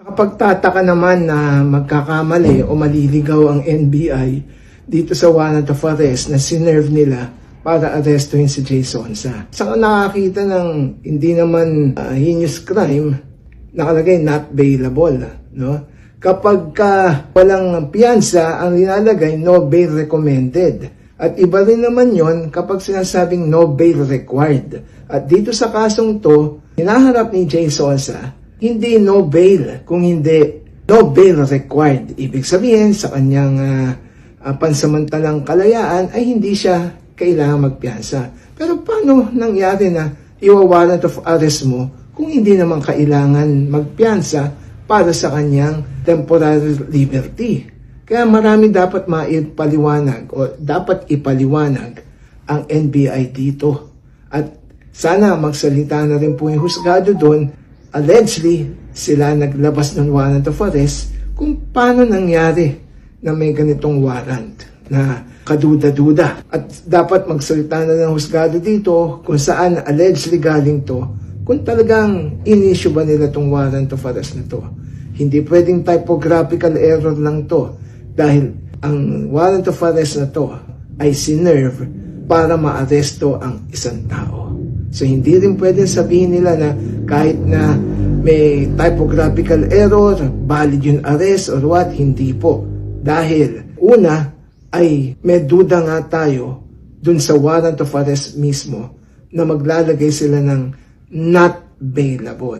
Nakapagtataka naman na magkakamali o maliligaw ang NBI dito sa warrant of arrest na sinerve nila para arestuhin si Jay Sonsa. Saka nakakita ng hindi naman heinous crime, nakalagay not bailable. No? Kapag walang piyansa, ang nilalagay no bail recommended. At iba rin naman yon kapag sinasabing no bail required. At dito sa kasong to, hinaharap ni Jay Sonsa, hindi no bail, kung hindi no bail required. Ibig sabihin, sa kanyang pansamantalang kalayaan ay hindi siya kailangan magpiyansa. Pero paano nangyari na iwa-warrant of arrest mo kung hindi naman kailangan magpiyansa para sa kanyang temporary liberty? Kaya marami dapat maipaliwanag o dapat ipaliwanag ang NBI dito. At sana magsalita na rin po yung husgado doon. Allegedly, sila naglabas ng warrant of arrest kung paano nangyari na may ganitong warrant na kaduda-duda. At dapat magsalita na ng husgado dito kung saan allegedly galing to, kung talagang in-issue ba nila itong warrant of arrest na to. Hindi pwedeng typographical error lang to dahil ang warrant of arrest na to ay sinerve para maaresto ang isang tao. So hindi rin pwedeng sabihin nila na kahit na may typographical error, valid yung arrest or what, hindi po. Dahil una ay may duda nga tayo dun sa warrant of arrest mismo na maglalagay sila ng not bailable.